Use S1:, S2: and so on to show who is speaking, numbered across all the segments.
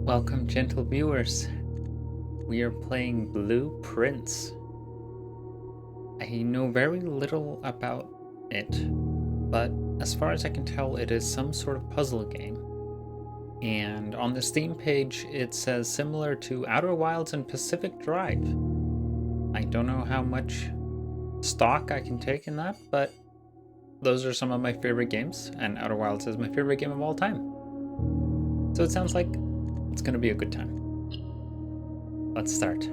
S1: Welcome, gentle viewers. We are playing Blueprints. I know very little about it, but as far as I can tell, it is some sort of puzzle game. And on the Steam page, it says similar to Outer Wilds and Pacific Drive. I don't know how much stock I can take in that, but those are some of my favorite games, and Outer Wilds is my favorite game of all time. So it sounds like it's gonna be a good time. Let's start.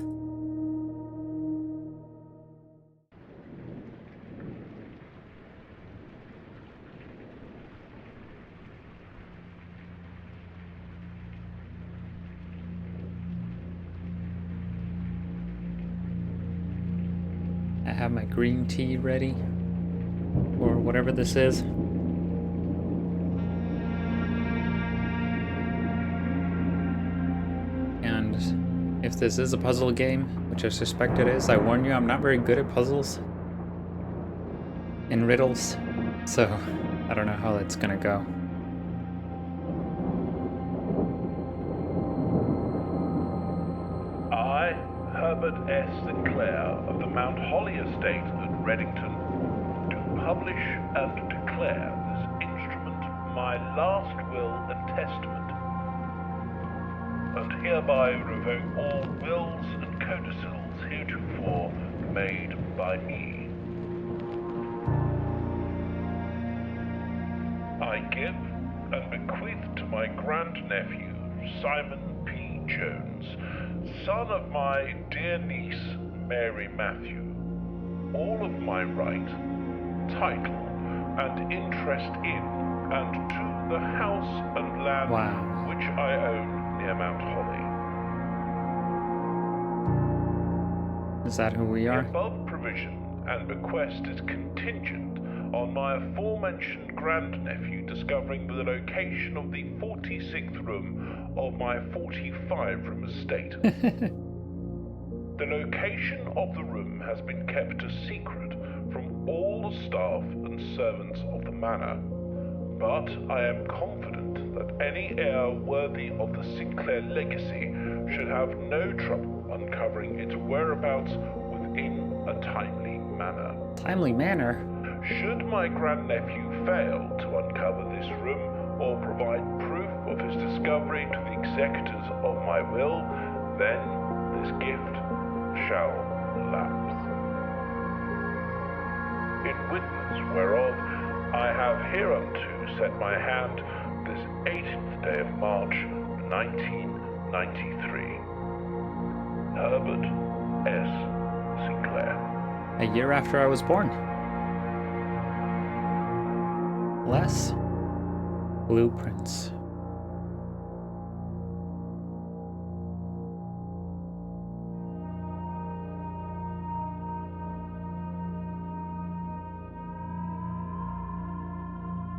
S1: I have my green tea ready, or whatever this is. And if this is a puzzle game, which I suspect it is, I warn you, I'm not very good at puzzles and riddles, so I don't know how it's gonna go.
S2: I, Herbert S. Sinclair of the Mount Holly Estate at Reddington, do publish and declare this instrument my last will and testament, and hereby revoke all wills and codicils heretofore made by me. I give and bequeath to my grandnephew, Simon P. Jones, son of my dear niece, Mary Matthew, all of my right, title, and interest in and to the house and land which I own near Mount Holly.
S1: Is that who we are?
S2: The above provision and bequest is contingent on my aforementioned grandnephew discovering the location of the 46th room of my 45-room estate. The location of the room has been kept a secret from all the staff and servants of the manor, but I am confident that any heir worthy of the Sinclair legacy should have no trouble uncovering its whereabouts within a timely manner.
S1: Timely manner?
S2: Should my grandnephew fail to uncover this room or provide proof of his discovery to the executors of my will, then this gift shall lapse. In witness whereof I have hereunto set my hand this 18th day of March, 1993. Herbert S. Sinclair.
S1: A year after I was born. Less Blueprints.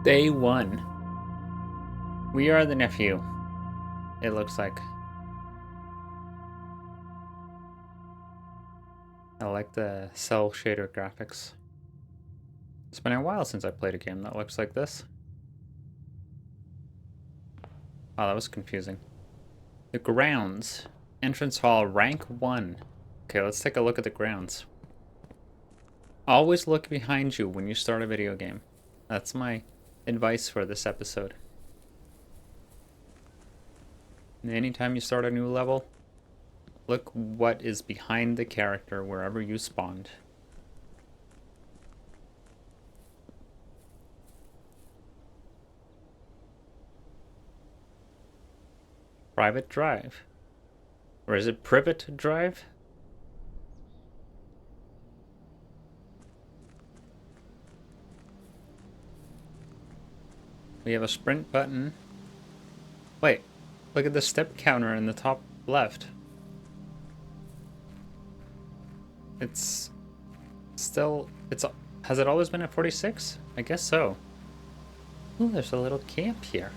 S1: Day 1. We are the nephew, it looks like. I like the cell shader graphics. It's been a while since I played a game that looks like this. Wow, that was confusing. The grounds. Entrance hall, rank 1. Okay, let's take a look at the grounds. Always look behind you when you start a video game. That's my advice for this episode. And anytime you start a new level, look what is behind the character wherever you spawned. Private drive. Or is it privet drive? We have a sprint button. Wait, look at the step counter in the top left. It's still, has it always been at 46? I guess so. Ooh, there's a little camp here.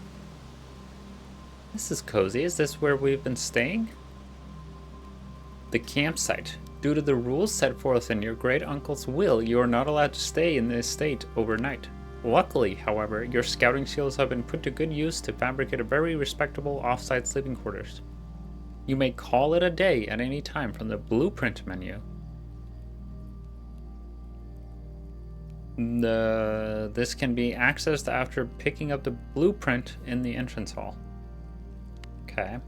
S1: This is cozy. Is this where we've been staying? The campsite. Due to the rules set forth in your great uncle's will, you are not allowed to stay in the estate overnight. Luckily, however, your scouting skills have been put to good use to fabricate a very respectable off-site sleeping quarters. You may call it a day at any time from the blueprint menu. This can be accessed after picking up the blueprint in the entrance hall. Okay.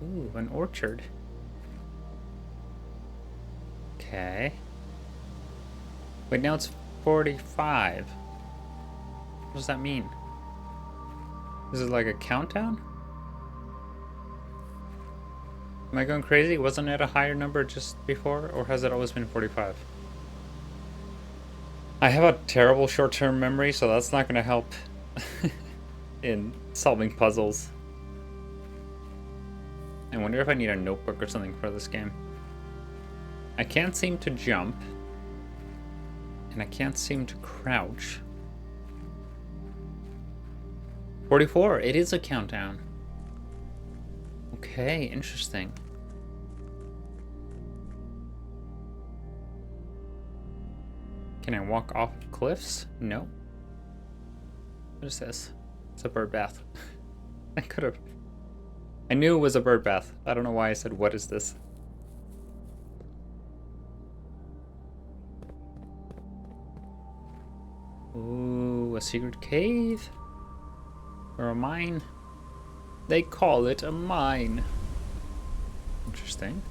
S1: Ooh, an orchard. Okay. Wait, now it's 45. What does that mean? Is it like a countdown? Am I going crazy? Wasn't it a higher number just before, or has it always been 45? I have a terrible short-term memory, so that's not going to help in solving puzzles. I wonder if I need a notebook or something for this game. I can't seem to jump, and I can't seem to crouch. 44, it is a countdown. Okay, interesting. Can I walk off cliffs? No. What is this? It's a bird bath. I could have. I knew it was a bird bath. I don't know why I said, what is this? Ooh, a secret cave? Or a mine? They call it a mine. Interesting.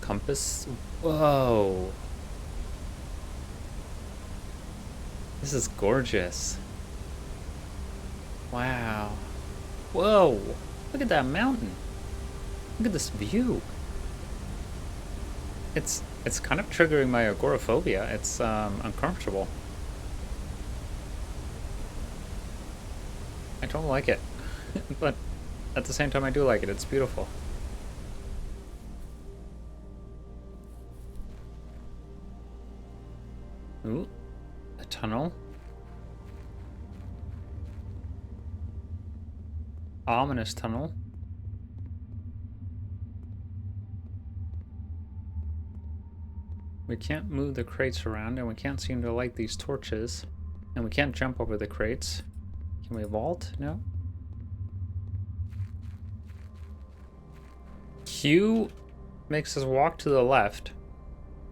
S1: Compass. Whoa. This is gorgeous. Wow. Whoa. Look at that mountain. Look at this view. It's kind of triggering my agoraphobia. It's uncomfortable. I don't like it. But at the same time I do like it. It's beautiful. Ooh, a tunnel. Ominous tunnel. We can't move the crates around, and we can't seem to light these torches. And we can't jump over the crates. Can we vault? No. Q makes us walk to the left,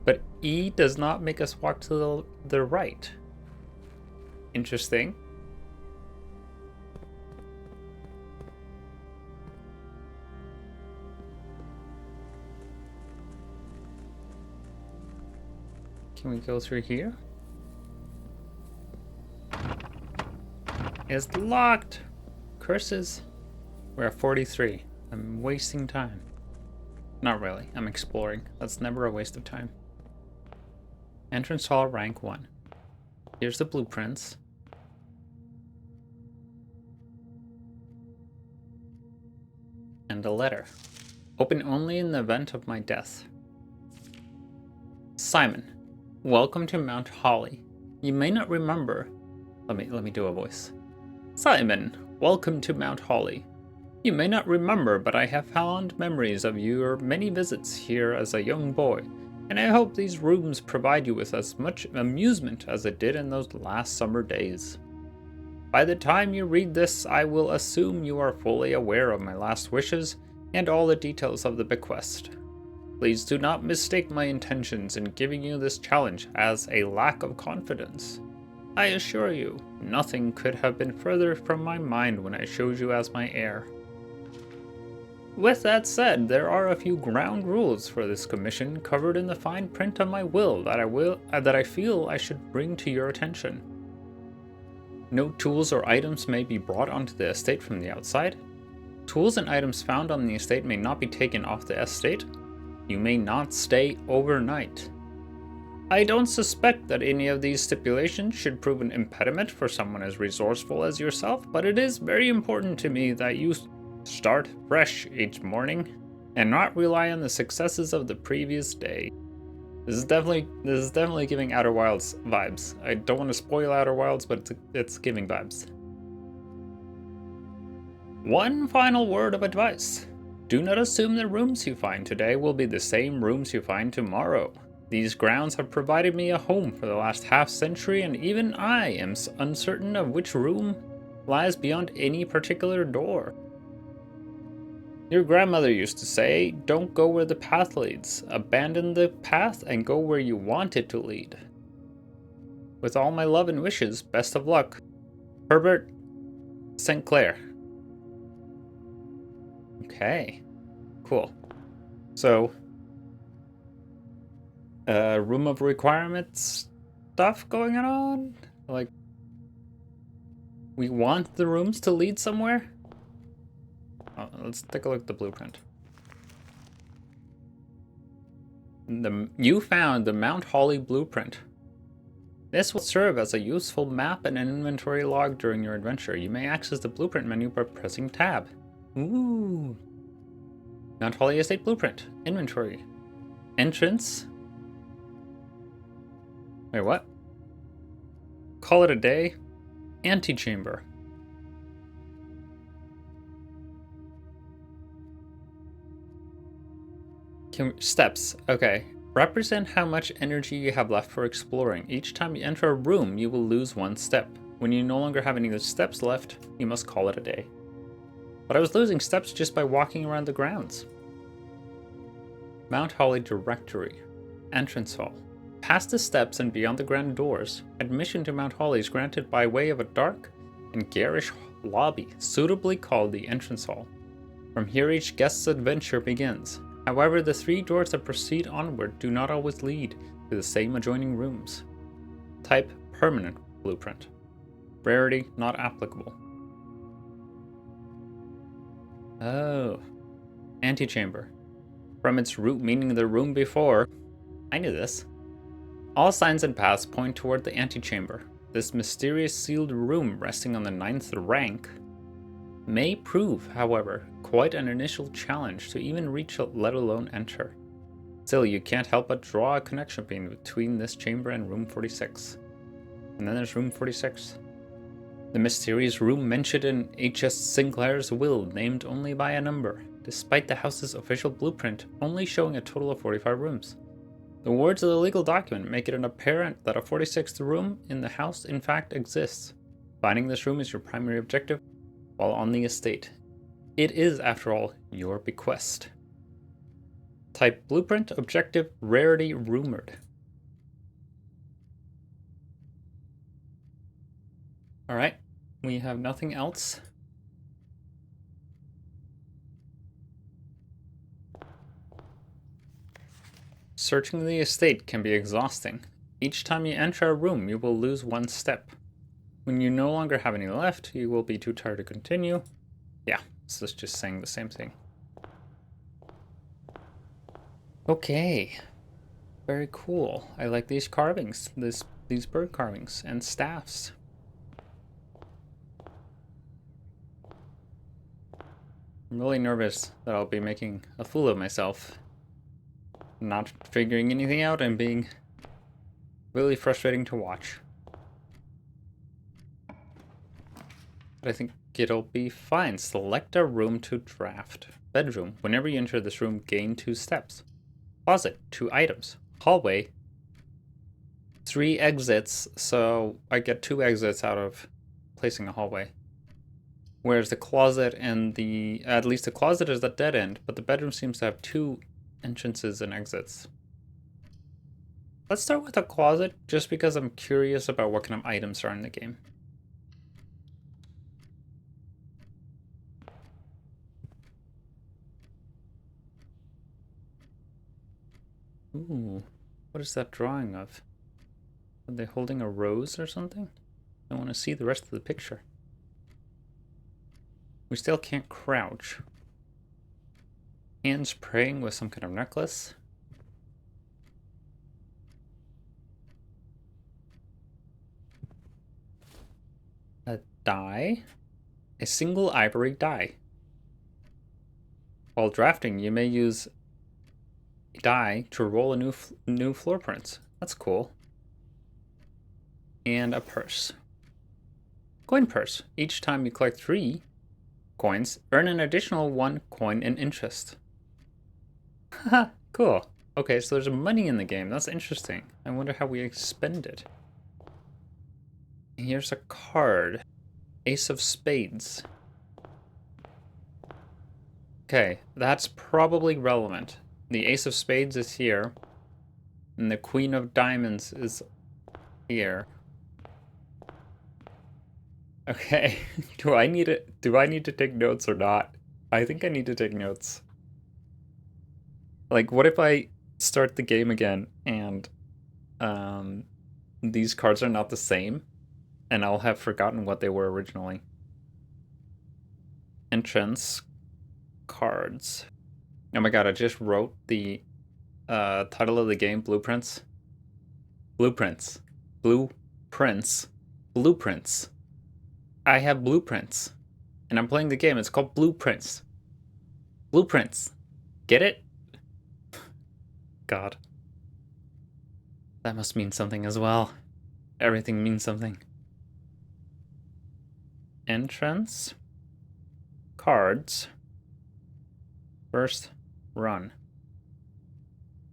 S1: but E does not make us walk to the right. Interesting. Can we go through here? It's locked! Curses. We're at 43. I'm wasting time. Not really. I'm exploring. That's never a waste of time. Entrance hall, rank 1. Here's the blueprints. And a letter. Open only in the event of my death. Simon, welcome to Mount Holly. You may not remember. Let me do a voice. Simon, welcome to Mount Holly. You may not remember, but I have fond memories of your many visits here as a young boy, and I hope these rooms provide you with as much amusement as it did in those last summer days. By the time you read this, I will assume you are fully aware of my last wishes and all the details of the bequest. Please do not mistake my intentions in giving you this challenge as a lack of confidence. I assure you, nothing could have been further from my mind when I chose you as my heir. With that said, there are a few ground rules for this commission covered in the fine print of my will that I feel I should bring to your attention. No tools or items may be brought onto the estate from the outside. Tools and items found on the estate may not be taken off the estate. You may not stay overnight. I don't suspect that any of these stipulations should prove an impediment for someone as resourceful as yourself, but it is very important to me that you start fresh each morning and not rely on the successes of the previous day. This is definitely giving Outer Wilds vibes. I don't want to spoil Outer Wilds, but it's giving vibes. One final word of advice. Do not assume the rooms you find today will be the same rooms you find tomorrow. These grounds have provided me a home for the last half-century, and even I am uncertain of which room lies beyond any particular door. Your grandmother used to say, don't go where the path leads. Abandon the path and go where you want it to lead. With all my love and wishes, best of luck. Herbert Sinclair. Okay, cool. So, room of requirements stuff going on? Like, we want the rooms to lead somewhere? Oh, let's take a look at the blueprint. You found the Mount Holly blueprint. This will serve as a useful map and an inventory log during your adventure. You may access the blueprint menu by pressing tab. Ooh. Mount Holly Estate blueprint. Inventory. Entrance. Wait, what? Call it a day. Antechamber. Steps. Okay. Represent how much energy you have left for exploring. Each time you enter a room, you will lose 1 step. When you no longer have any steps left, you must call it a day. But I was losing steps just by walking around the grounds. Mount Holly Directory. Entrance Hall. Past the steps and beyond the grand doors, admission to Mount Holly is granted by way of a dark and garish lobby, suitably called the Entrance Hall. From here each guest's adventure begins. However, the 3 doors that proceed onward do not always lead to the same adjoining rooms. Type permanent blueprint. Rarity not applicable. Oh. Antechamber. From its root meaning the room before. I knew this. All signs and paths point toward the antechamber. This mysterious sealed room resting on the 9th rank may prove, however, quite an initial challenge to even reach, let alone enter. Still, you can't help but draw a connection between this chamber and room 46. And then there's room 46. The mysterious room mentioned in H.S. Sinclair's will, named only by a number, despite the house's official blueprint only showing a total of 45 rooms. The words of the legal document make it apparent that a 46th room in the house in fact exists. Finding this room is your primary objective while on the estate. It is, after all, your bequest. Type blueprint, objective, rarity, rumored. Alright, we have nothing else. Searching the estate can be exhausting. Each time you enter a room, you will lose 1 step. When you no longer have any left, you will be too tired to continue. Yeah, so it's just saying the same thing. Okay. Very cool. I like these carvings, these bird carvings and staffs. I'm really nervous that I'll be making a fool of myself. Not figuring anything out and being really frustrating to watch. But I think it'll be fine. Select a room to draft. Bedroom. Whenever you enter this room, gain 2 steps. Closet. 2 items. Hallway. 3 exits, so I get 2 exits out of placing a hallway. Whereas the closet and at least the closet is a dead end, but the bedroom seems to have 2 entrances and exits. Let's start with a closet, just because I'm curious about what kind of items are in the game. Ooh, what is that drawing of? Are they holding a rose or something? I want to see the rest of the picture. We still can't crouch. Hands praying with some kind of necklace. A die. A single ivory die. While drafting, you may use a die to roll a new floor prints. That's cool. And a purse. Coin purse. Each time you collect 3 coins, earn an additional 1 coin in interest. Haha, cool. Okay, so there's money in the game. That's interesting. I wonder how we spend it. Here's a card. Ace of Spades. Okay, that's probably relevant. The Ace of Spades is here, and the Queen of Diamonds is here. Okay, do I need to take notes or not? I think I need to take notes. Like, what if I start the game again and these cards are not the same, and I'll have forgotten what they were originally. Entrance cards. Oh my god, I just wrote the title of the game, Blueprints. Blueprints. Blueprints. Blueprints. I have blueprints. And I'm playing the game. It's called Blueprints. Blueprints. Get it? God. That must mean something as well. Everything means something. Entrance. Cards. First run.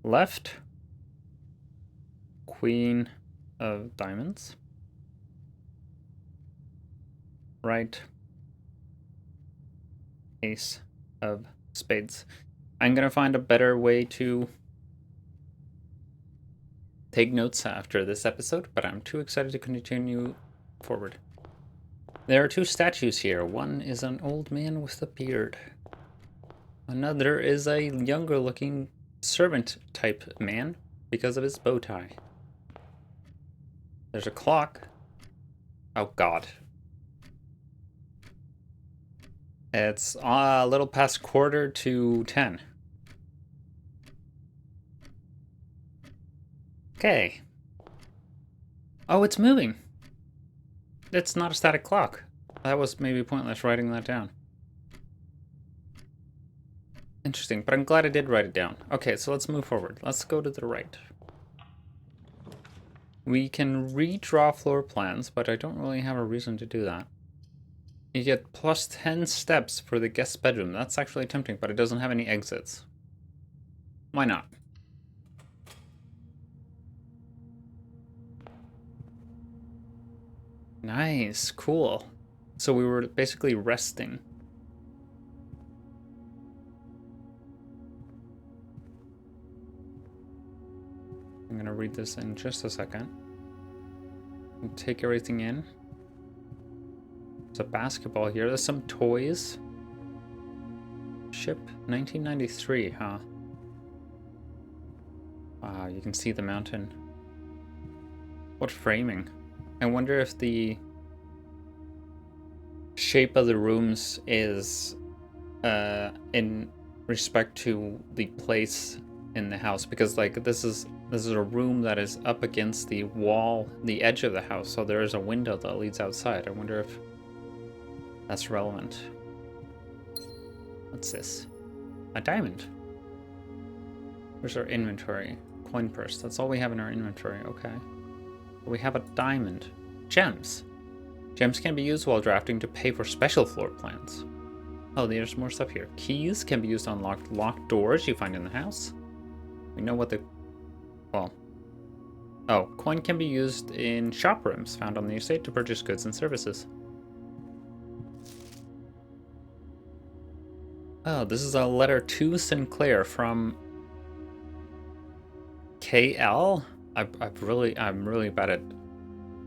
S1: Left. Queen of Diamonds. Right. Ace of Spades. I'm gonna find a better way to take notes after this episode, but I'm too excited to continue forward. There are two statues here. One is an old man with a beard. Another is a younger looking servant type man because of his bow tie. There's a clock. Oh god. It's a little past 9:45. Okay. Oh, it's moving. It's not a static clock. That was maybe pointless writing that down. Interesting, but I'm glad I did write it down. Okay, so let's move forward. Let's go to the right. We can redraw floor plans, but I don't really have a reason to do that. You get plus 10 steps for the guest bedroom. That's actually tempting, but it doesn't have any exits. Why not? Nice, cool. So we were basically resting. I'm gonna read this in just a second. Take everything in. There's a basketball here. There's some toys. Ship 1993, huh? Wow, you can see the mountain. What framing? I wonder if the shape of the rooms is in respect to the place in the house, because like this is a room that is up against the wall, the edge of the house, so there is a window that leads outside. I wonder if that's relevant. What's this? A diamond. Where's our inventory? Coin purse. That's all we have in our inventory. Okay. We have a diamond. Gems. Gems can be used while drafting to pay for special floor plans. Oh, there's more stuff here. Keys can be used to unlock locked doors you find in the house. We know what the... well... oh, coin can be used in shop rooms found on the estate to purchase goods and services. Oh, this is a letter to Sinclair from... KL? I'm really bad at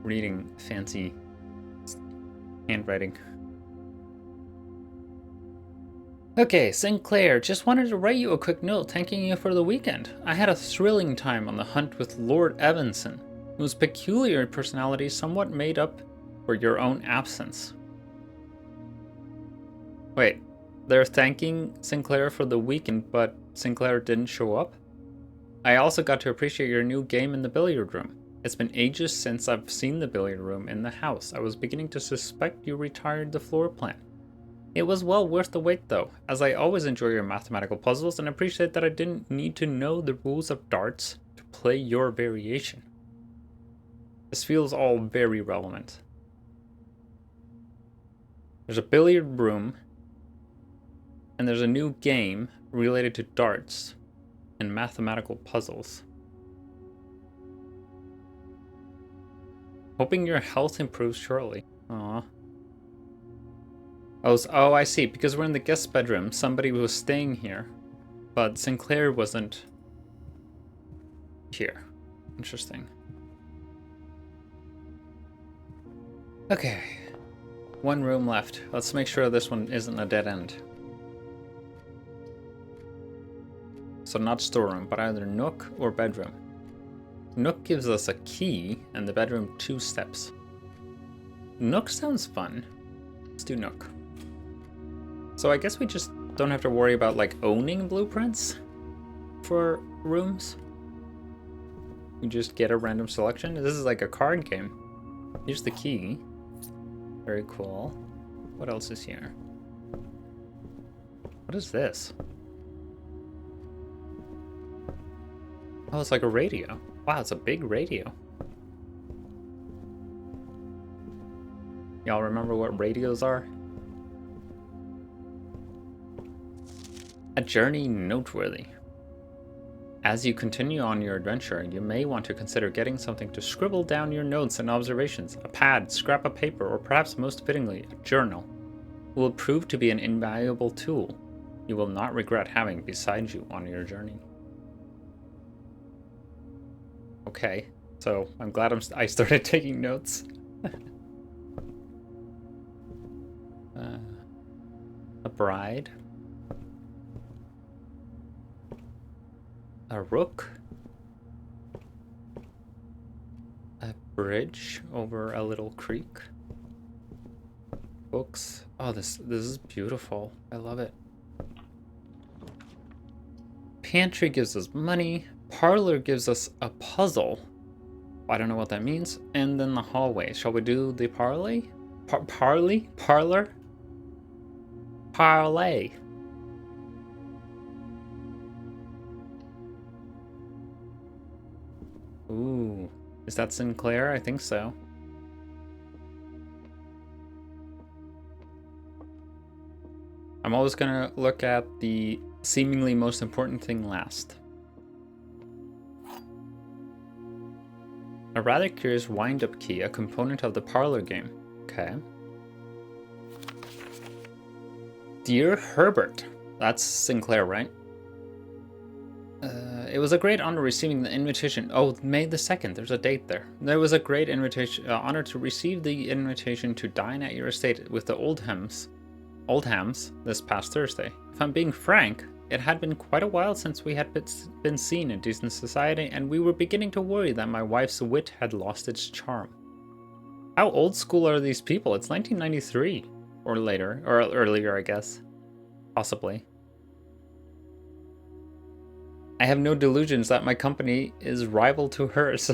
S1: reading fancy handwriting. Okay, Sinclair, just wanted to write you a quick note thanking you for the weekend. I had a thrilling time on the hunt with Lord Evanson, whose peculiar personality somewhat made up for your own absence. Wait, they're thanking Sinclair for the weekend, but Sinclair didn't show up? I also got to appreciate your new game in the billiard room. It's been ages since I've seen the billiard room in the house. I was beginning to suspect you retired the floor plan. It was well worth the wait though, as I always enjoy your mathematical puzzles and appreciate that I didn't need to know the rules of darts to play your variation. This feels all very relevant. There's a billiard room, and there's a new game related to darts, and mathematical puzzles. Hoping your health improves shortly. Aw. Oh, I see. Because we're in the guest bedroom, somebody was staying here. But Sinclair wasn't here. Interesting. Okay. One room left. Let's make sure this one isn't a dead end. So not storeroom, but either nook or bedroom. Nook gives us a key, and the bedroom 2 steps. Nook sounds fun. Let's do nook. So I guess we just don't have to worry about like owning blueprints for rooms. We just get a random selection. This is like a card game. Here's the key. Very cool. What else is here? What is this? Oh, it's like a radio. Wow, it's a big radio. Y'all remember what radios are? A journey noteworthy. As you continue on your adventure, you may want to consider getting something to scribble down your notes and observations. A pad, scrap of paper, or perhaps most fittingly, a journal will prove to be an invaluable tool you will not regret having beside you on your journey. Okay, so I'm glad I started taking notes. A bride. A rook. A bridge over a little creek. Books. Oh, this is beautiful. I love it. Pantry gives us money. Parlor gives us a puzzle. I don't know what that means. And then the hallway. Shall we do the parlay? Parlor? Parlay. Ooh. Is that Sinclair? I think so. I'm always gonna look at the seemingly most important thing last. A rather curious wind-up key, a component of the Parlor game. Okay. Dear Herbert. That's Sinclair, right? It was a great honor receiving the invitation. Oh, May the 2nd. There's a date there. There was a great honor to receive the invitation to dine at your estate with the Old Hams this past Thursday. If I'm being frank, it had been quite a while since we had been seen in decent society, and we were beginning to worry that my wife's wit had lost its charm. How old school are these people? It's 1993. Or later. Or earlier, I guess. Possibly. I have no delusions that my company is rival to hers.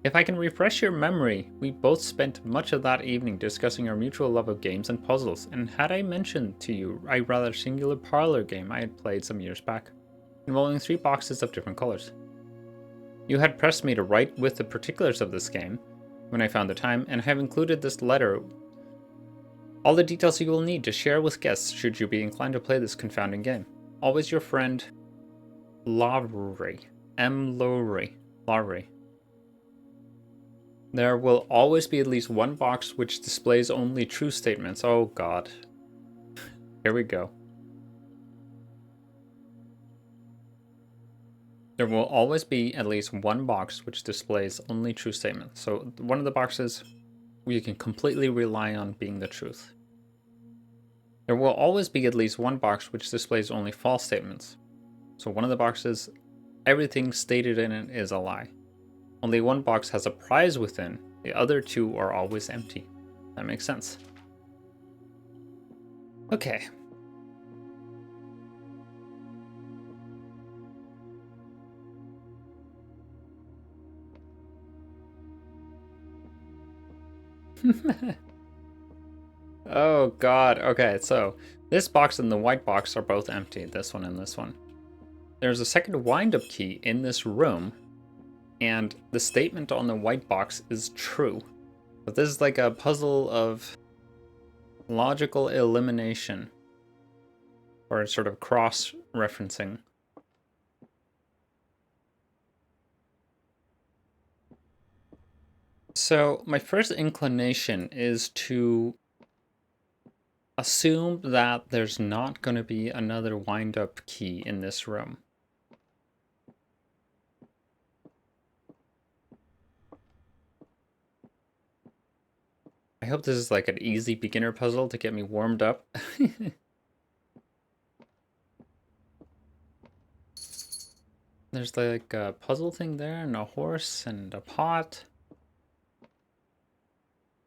S1: If I can refresh your memory, we both spent much of that evening discussing our mutual love of games and puzzles, and had I mentioned to you a rather singular parlor game I had played some years back, involving 3 boxes of different colors. You had pressed me to write with the particulars of this game when I found the time, and have included this letter. All the details you will need to share with guests should you be inclined to play this confounding game. Always your friend, Lowry. M. Lowry. There will always be at least one box which displays only true statements. Oh god. Here we go. There will always be at least one box which displays only true statements. So one of the boxes you can completely rely on being the truth. There will always be at least one box which displays only false statements. So one of the boxes, everything stated in it is a lie. Only one box has a prize within, the other 2 are always empty. That makes sense. Okay. Oh god, okay, so this box and the white box are both empty, this one and this one. There's a second wind-up key in this room, and the statement on the white box is true. But this is like a puzzle of logical elimination, or sort of cross-referencing. So my first inclination is to assume that there's not going to be another wind-up key in this room. I hope this is like an easy beginner puzzle to get me warmed up. There's like a puzzle thing there, and a horse, and a pot.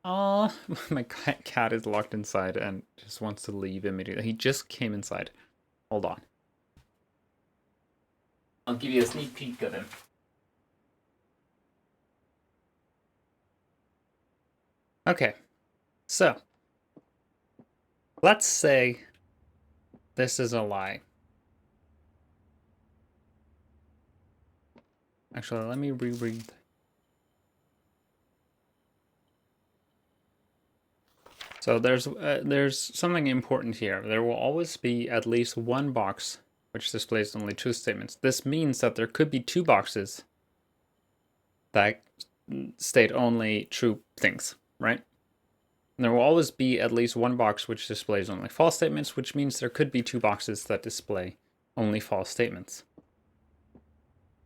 S1: Oh, my cat is locked inside and just wants to leave immediately. He just came inside. Hold on. I'll give you a sneak peek of him. Okay, so let's say this is a lie. Actually, let me reread. So there's something important here. There will always be at least one box which displays only true statements. This means that there could be two boxes that state only true things, right? And there will always be at least one box which displays only false statements, which means there could be two boxes that display only false statements.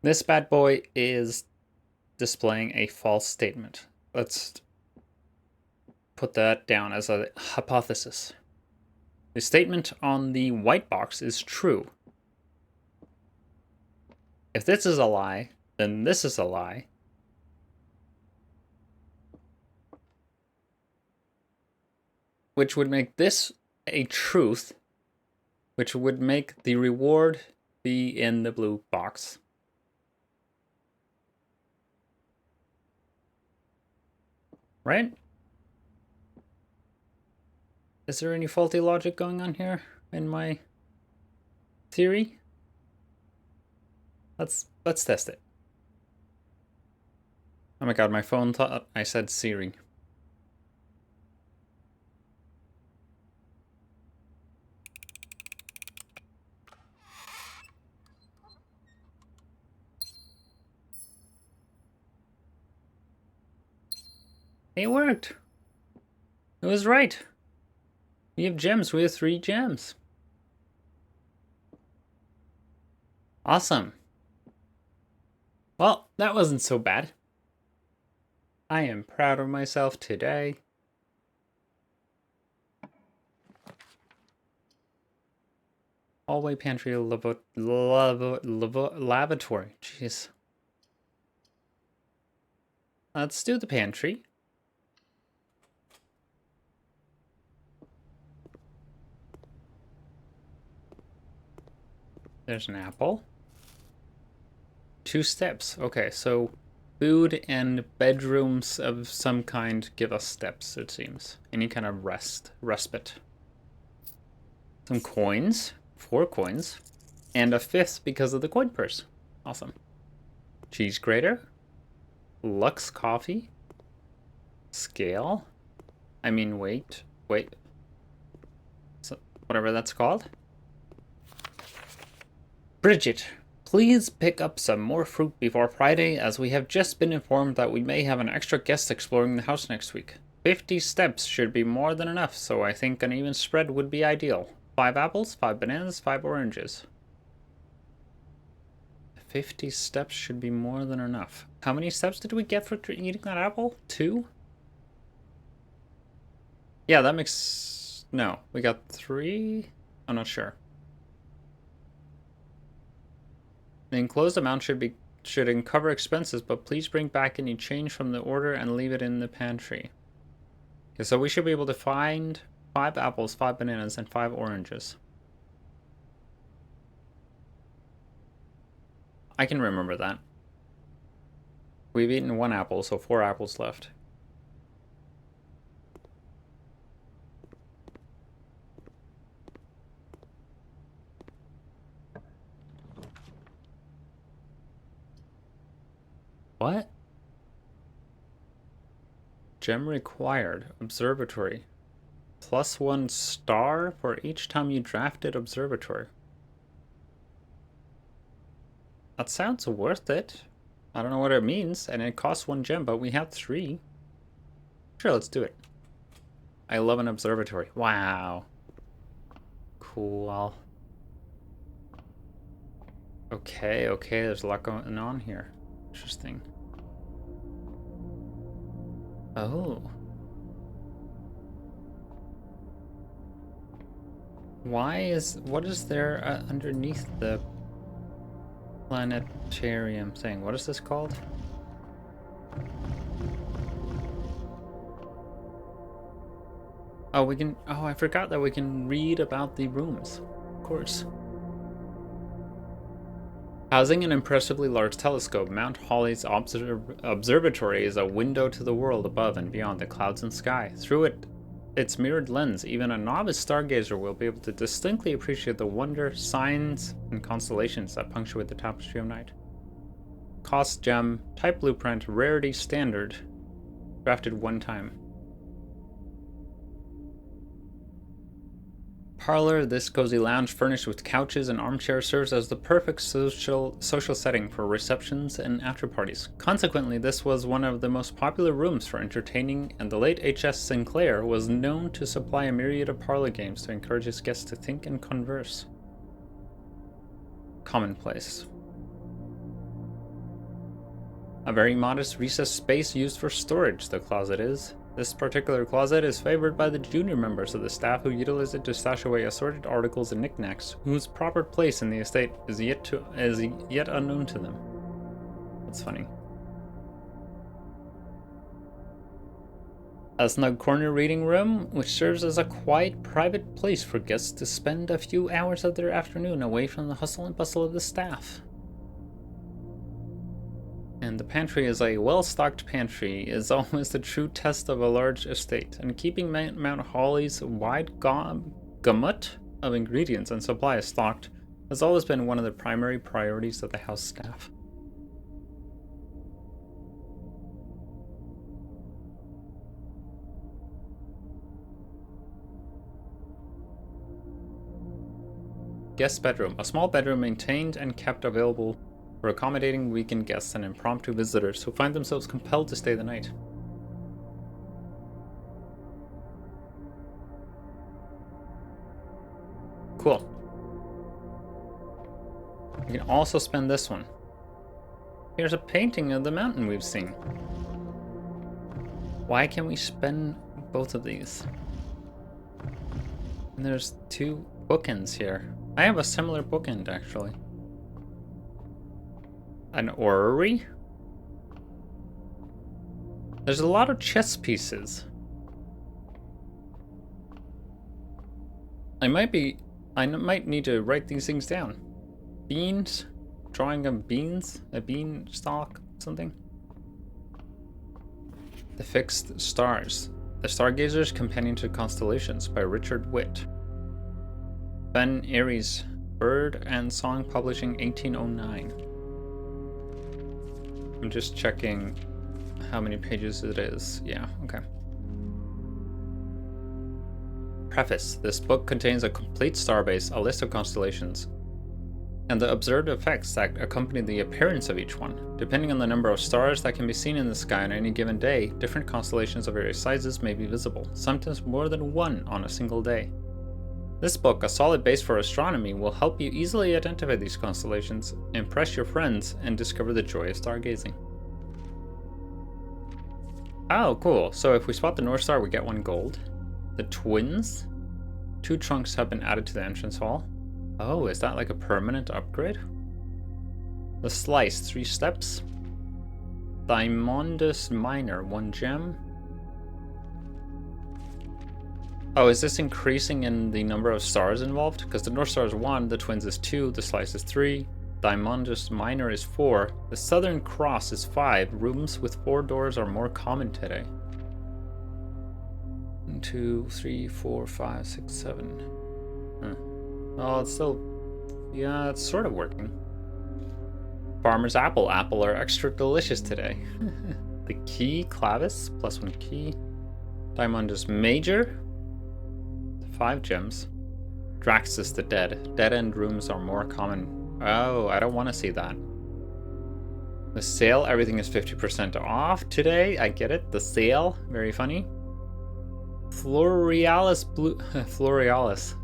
S1: This bad boy is displaying a false statement. Let's put that down as a hypothesis. The statement on the white box is true. If this is a lie, then this is a lie. Which would make this a truth, which would make the reward be in the blue box. Right? Is there any faulty logic going on here in my theory? Let's test it. Oh my god, my phone thought I said Siri. It worked. It was right. We have gems. We have 3 gems. Awesome. Well, that wasn't so bad. I am proud of myself today. Hallway, pantry, lavatory. Jeez. Let's do the pantry. There's an apple. 2 steps. Okay, so food and bedrooms of some kind give us steps, it seems. Any kind of respite. Some coins. 4 coins. And a 5th because of the coin purse. Awesome. Cheese grater. Lux coffee. Scale. I mean, wait. So, whatever that's called. Bridget, please pick up some more fruit before Friday, as we have just been informed that we may have an extra guest exploring the house next week. 50 steps should be more than enough, so I think an even spread would be ideal. 5 apples, 5 bananas, 5 oranges. 50 steps should be more than enough. How many steps did we get for eating that apple? 2? Yeah, that makes... No, we got 3? I'm not sure. The enclosed amount should cover expenses, but please bring back any change from the order and leave it in the pantry. Okay, so we should be able to find 5 apples, 5 bananas, and 5 oranges. I can remember that. We've eaten 1 apple, so 4 apples left. What? Gem required. Observatory. +1 star for each time you drafted observatory. That sounds worth it. I don't know what it means, and it costs 1 gem, but we have 3. Sure, let's do it. I love an observatory. Wow. Cool. Okay, there's a lot going on here. Interesting. Oh. What is there underneath the planetarium thing? What is this called? Oh, I forgot that we can read about the rooms. Of course. Housing an impressively large telescope, Mount Hawley's observatory is a window to the world above and beyond the clouds and sky. Through its mirrored lens, even a novice stargazer will be able to distinctly appreciate the wonder, signs, and constellations that punctuate the tapestry of night. Cost gem, type blueprint, rarity standard, drafted one time. Parlor, this cozy lounge furnished with couches and armchairs serves as the perfect social setting for receptions and after-parties. Consequently, this was one of the most popular rooms for entertaining, and the late H.S. Sinclair was known to supply a myriad of parlor games to encourage his guests to think and converse. Commonplace. A very modest recessed space used for storage, the closet is. This particular closet is favored by the junior members of the staff who utilize it to stash away assorted articles and knickknacks, whose proper place in the estate is yet unknown to them. That's funny. A snug corner reading room, which serves as a quiet, private place for guests to spend a few hours of their afternoon away from the hustle and bustle of the staff. And the pantry is a well-stocked pantry, is almost a true test of a large estate, and keeping Mount Hawley's wide gamut of ingredients and supplies stocked has always been one of the primary priorities of the house staff. Guest bedroom, a small bedroom maintained and kept available for accommodating weekend guests and impromptu visitors who find themselves compelled to stay the night. Cool. You can also spend this one. Here's a painting of the mountain we've seen. Why can we spend both of these? And there's two bookends here. I have a similar bookend, actually. An orrery? There's a lot of chess pieces. I might need to write these things down. Beans? Drawing of beans? A bean stalk? Something? The Fixed Stars. The Stargazer's Companion to Constellations by Richard Witt. Ben Aries, Bird and Song Publishing, 1809. I'm just checking how many pages it is. Yeah, okay. Preface. This book contains a complete starbase, a list of constellations, and the observed effects that accompany the appearance of each one. Depending on the number of stars that can be seen in the sky on any given day, different constellations of various sizes may be visible, sometimes more than one on a single day. This book, a solid base for astronomy, will help you easily identify these constellations, impress your friends, and discover the joy of stargazing. Oh, cool. So if we spot the North Star, we get 1 gold. The twins? 2 trunks have been added to the entrance hall. Oh, is that like a permanent upgrade? The slice, 3 steps. Diamondus Minor, 1 gem. Oh, is this increasing in the number of stars involved? Because the North Star is 1, the twins is 2, the slice is 3, Diamondus Minor is 4, the Southern Cross is 5. Rooms with 4 doors are more common today. 1, 2, 3, 4, 5, 6, 7. Oh, it's still... yeah, it's sort of working. Farmer's Apple. Apple are extra delicious today. The key, clavis, +1 key. Diamondus Major. 5 gems. Draxus the Dead. Dead-end rooms are more common. Oh, I don't want to see that. The sale, everything is 50% off today. I get it. The sale, very funny. Florealis blue Florealis.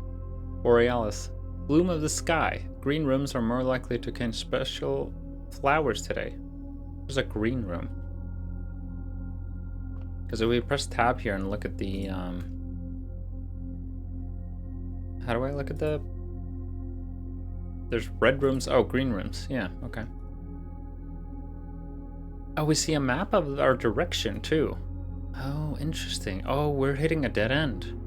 S1: Borealis. Bloom of the sky. Green rooms are more likely to contain special flowers today. There's a green room. Because if we press tab here and look at the how do I look at the... There's red rooms. Oh, green rooms. Yeah, okay. Oh, we see a map of our direction too. Oh, interesting. Oh, we're hitting a dead end.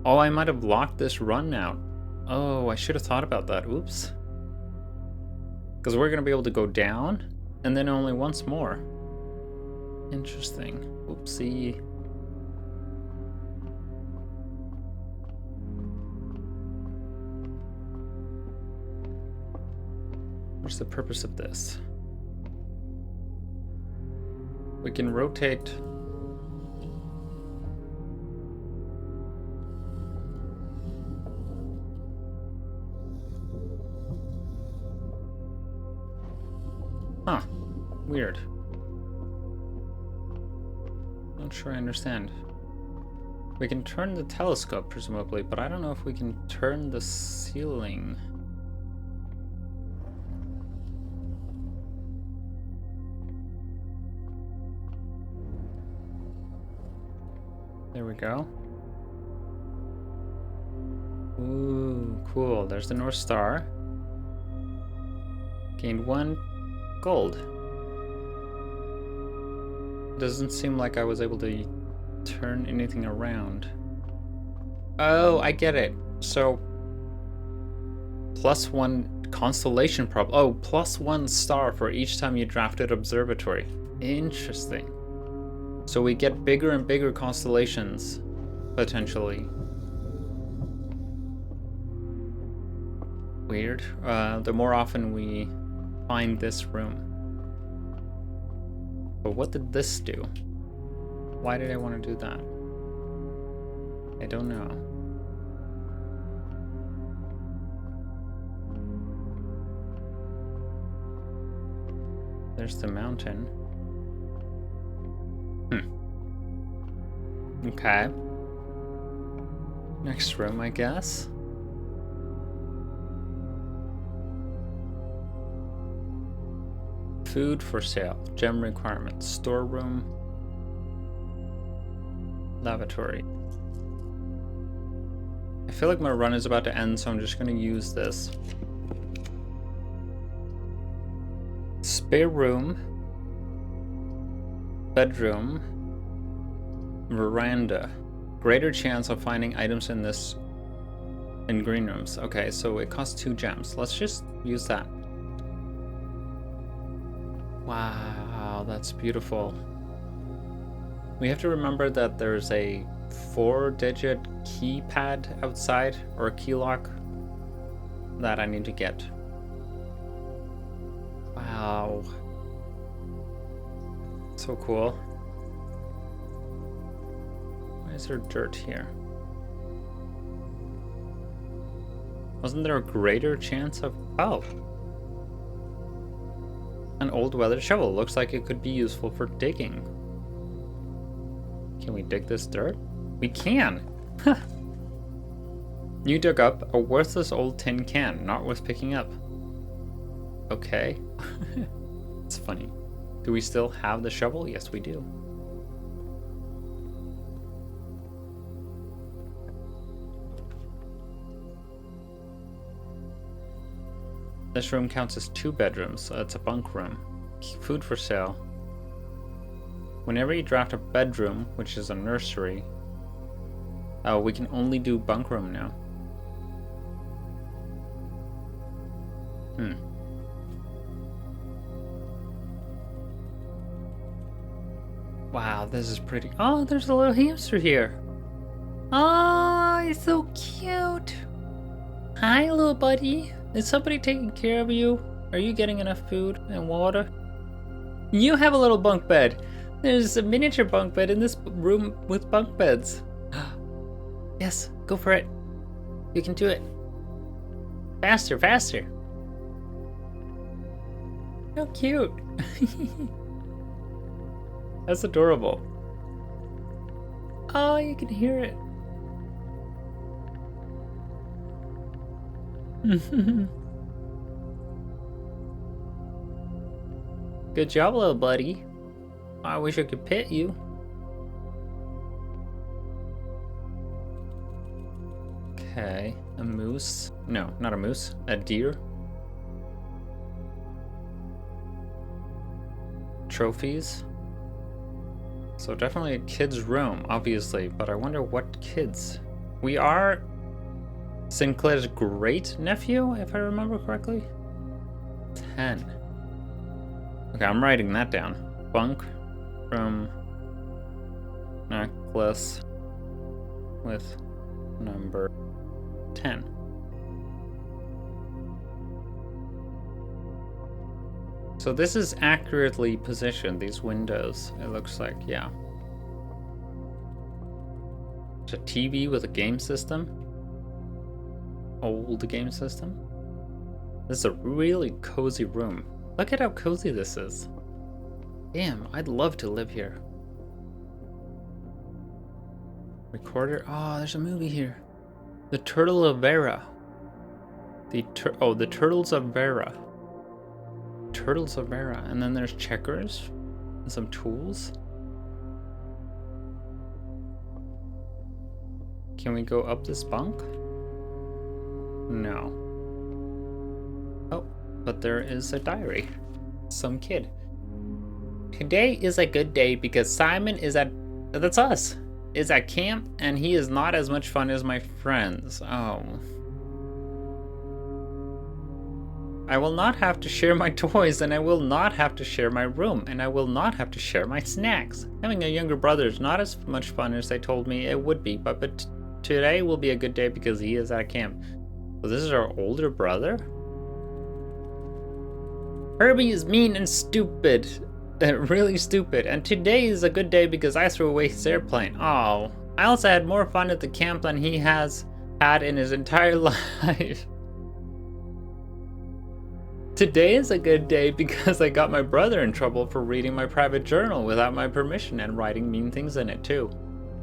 S1: Oh, I might have locked this run out. Oh, I should have thought about that. Oops. Because we're going to be able to go down and then only once more. Interesting. Oopsie. What's the purpose of this? We can rotate. Huh. Weird. Not sure I understand. We can turn the telescope, presumably, but I don't know if we can turn the ceiling. There we go. Ooh, cool. There's the North Star. Gained 1 gold. Doesn't seem like I was able to turn anything around. Oh, I get it. So, +1 constellation prob. Oh, +1 star for each time you drafted observatory. Interesting. So we get bigger and bigger constellations, potentially. Weird. The more often we find this room. But what did this do? Why did I want to do that? I don't know. There's the mountain. Okay. Next room, I guess. Food for sale. Gem requirements. Storeroom. Lavatory. I feel like my run is about to end, so I'm just going to use this. Spare room. Bedroom. Veranda. Greater chance of finding items in green rooms. Okay, so it costs 2 gems. Let's just use that. Wow, that's beautiful. We have to remember that there's a 4-digit keypad outside, or a key lock, that I need to get. Wow. So cool. Why is there dirt here? Wasn't there a greater chance of... Oh. An old weathered shovel. Looks like it could be useful for digging. Can we dig this dirt? We can! You dug up a worthless old tin can, not worth picking up. Okay. It's funny. Do we still have the shovel? Yes, we do. This room counts as 2 bedrooms, so it's a bunk room. Food for sale. Whenever you draft a bedroom, which is a nursery, we can only do bunk room now. Wow, this is pretty. Oh, there's a little hamster here. Oh, he's so cute. Hi, little buddy. Is somebody taking care of you? Are you getting enough food and water? You have a little bunk bed. There's a miniature bunk bed in this room with bunk beds. Yes, go for it. You can do it. Faster, faster. How cute. That's adorable. Oh, you can hear it. Good job, little buddy. I wish I could pet you. Okay, a moose. No, not a moose. A deer. Trophies. So definitely a kid's room, obviously, but I wonder what kids. We are Sinclair's great nephew, if I remember correctly. 10. Okay, I'm writing that down. Bunk, room, necklace with number 10. So this is accurately positioned, these windows, it looks like, yeah. It's a TV with a game system. Old game system. This is a really cozy room. Look at how cozy this is. Damn, I'd love to live here. Recorder. Oh, there's a movie here. The Turtle of Vera. The Turtles of Vera. Turtles of Vera. And then there's checkers and some tools. Can we go up this bunk? No. Oh, but there is a diary. Some kid. Today is a good day because Simon is that's us, is at camp and he is not as much fun as my friends. Oh. I will not have to share my toys and I will not have to share my room and I will not have to share my snacks. Having a younger brother is not as much fun as they told me it would be, but today will be a good day because he is at camp. So this is our older brother? Herbie is mean and stupid. Really stupid. And today is a good day because I threw away his airplane. Oh. I also had more fun at the camp than he has had in his entire life. Today is a good day because I got my brother in trouble for reading my private journal without my permission and writing mean things in it too.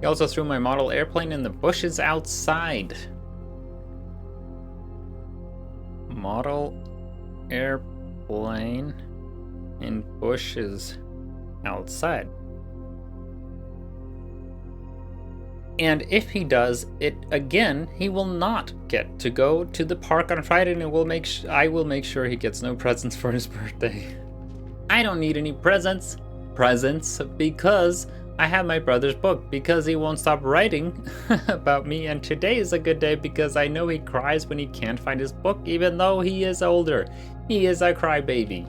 S1: He also threw my model airplane in the bushes outside. Model airplane in bushes outside. And if he does it again, he will not get to go to the park on Friday, and I will make sure he gets no presents for his birthday. I don't need any presents because I have my brother's book, because he won't stop writing about me, and today is a good day because I know he cries when he can't find his book, even though he is older. He is a crybaby.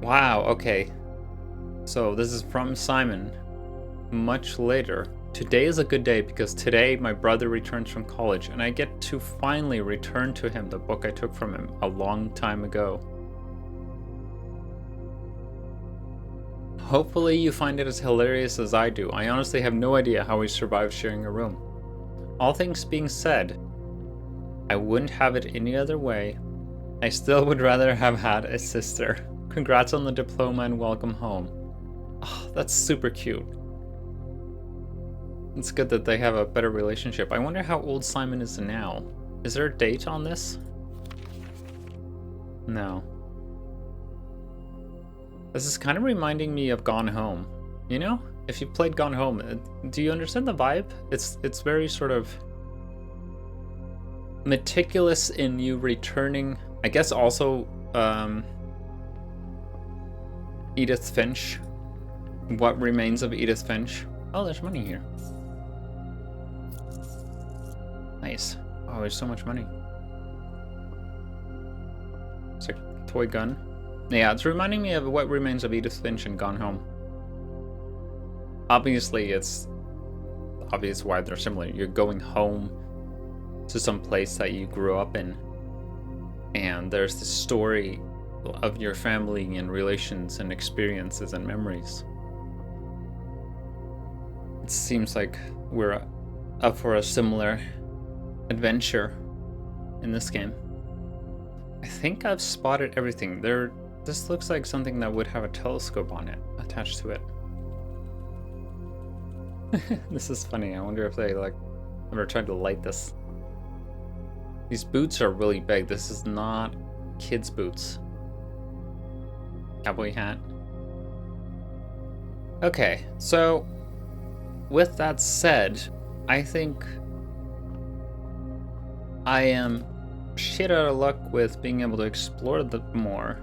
S1: Wow, okay. So this is from Simon. Much later. Today is a good day because today my brother returns from college and I get to finally return to him the book I took from him a long time ago. Hopefully you find it as hilarious as I do. I honestly have no idea how we survived sharing a room. All things being said, I wouldn't have it any other way. I still would rather have had a sister. Congrats on the diploma and welcome home. Oh, that's super cute. It's good that they have a better relationship. I wonder how old Simon is now. Is there a date on this? No. This is kind of reminding me of Gone Home. You know? If you played Gone Home, do you understand the vibe? It's very sort of meticulous in you returning. I guess also Edith Finch. What remains of Edith Finch? Oh, there's money here. Nice. Oh, there's so much money. It's a toy gun. Yeah, it's reminding me of What Remains of Edith Finch and Gone Home. Obviously, it's obvious why they're similar. You're going home to some place that you grew up in, and there's this story of your family and relations and experiences and memories. It seems like we're up for a similar adventure in this game. I think I've spotted everything. This looks like something that would have a telescope on it, attached to it. This is funny. I wonder if they like ever tried to light this. These boots are really big. This is not kids' boots. Cowboy hat. Okay, so with that said, I think I am shit out of luck with being able to explore the more.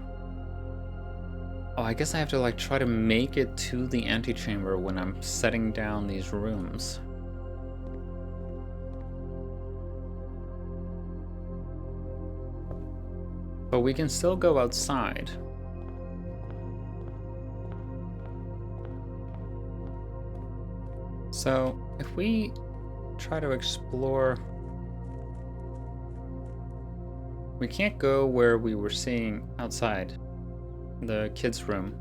S1: Oh, I guess I have to like try to make it to the antechamber when I'm setting down these rooms. But we can still go outside. So if we try to explore, we can't go where we were seeing outside the kids' room.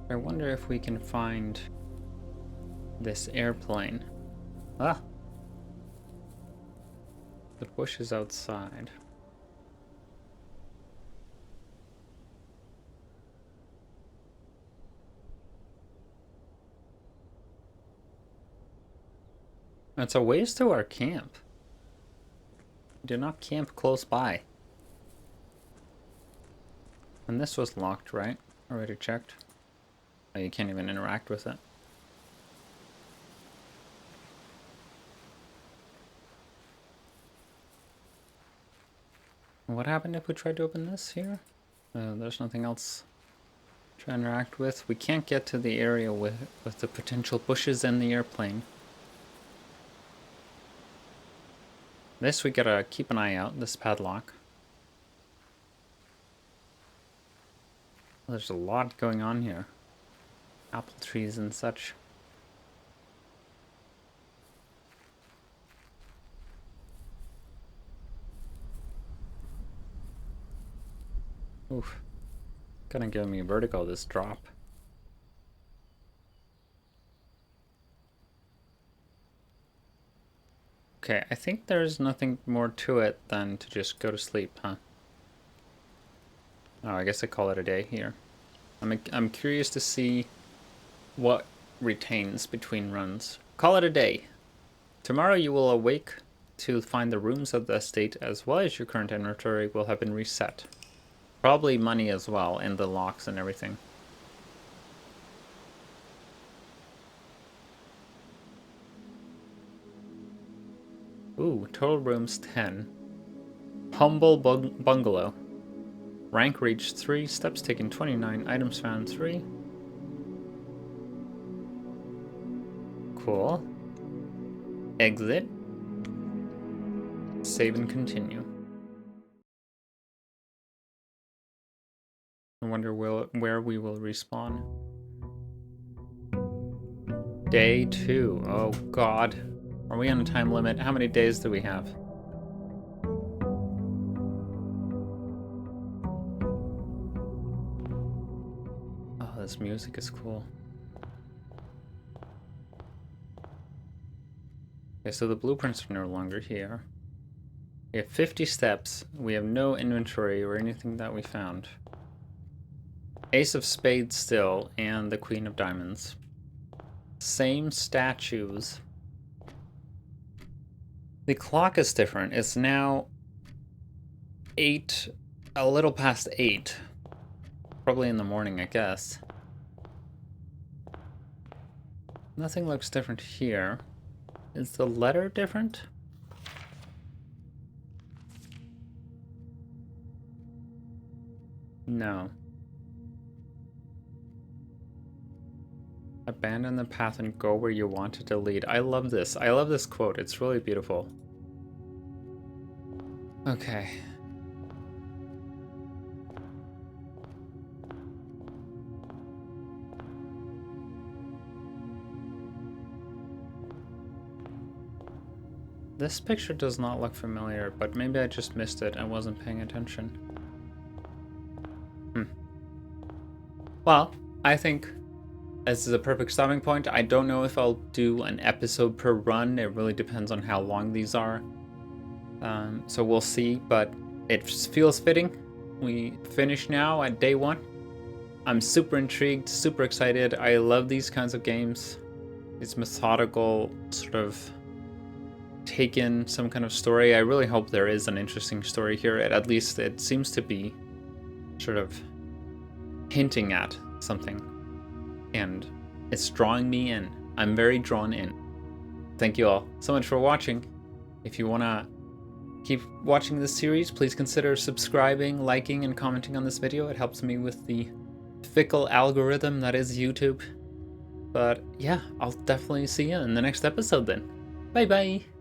S1: I wonder if we can find this airplane. Ah! The bush is outside. It's a ways to our camp. We did not camp close by. And this was locked, right? Already checked. Oh, you can't even interact with it. What happened if we tried to open this here? There's nothing else to interact with. We can't get to the area with the potential bushes and the airplane. This we gotta keep an eye out, this padlock. There's a lot going on here. Apple trees and such. Oof. Gonna give me vertigo, this drop. Okay, I think there's nothing more to it than to just go to sleep, huh? Oh, I guess I call it a day here. I'm curious to see what retains between runs. Call it a day. Tomorrow you will awake to find the rooms of the estate as well as your current inventory will have been reset. Probably money as well, and the locks and everything. Ooh, total rooms 10. Humble bungalow. Rank reached 3, steps taken 29, items found 3. Cool. Exit. Save and continue. I wonder where we will respawn. Day 2. Oh god. Are we on a time limit? How many days do we have? Oh, this music is cool. Okay, so the blueprints are no longer here. We have 50 steps. We have no inventory or anything that we found. Ace of Spades still, and the Queen of Diamonds. Same statues. The clock is different. It's now 8, a little past 8. Probably in the morning, I guess. Nothing looks different here. Is the letter different? No. Abandon the path and go where you wanted to lead. I love this. I love this quote. It's really beautiful. Okay. This picture does not look familiar, but maybe I just missed it and wasn't paying attention. Well, I think this is a perfect stopping point. I don't know if I'll do an episode per run. It really depends on how long these are. So we'll see, but it feels fitting. We finish now at day 1. I'm super intrigued, super excited. I love these kinds of games. These methodical, sort of take in some kind of story. I really hope there is an interesting story here. At least it seems to be sort of hinting at something. And it's drawing me in. I'm very drawn in. Thank you all so much for watching. If you want to keep watching this series, please consider subscribing, liking, and commenting on this video. It helps me with the fickle algorithm that is YouTube. But yeah, I'll definitely see you in the next episode then. Bye bye!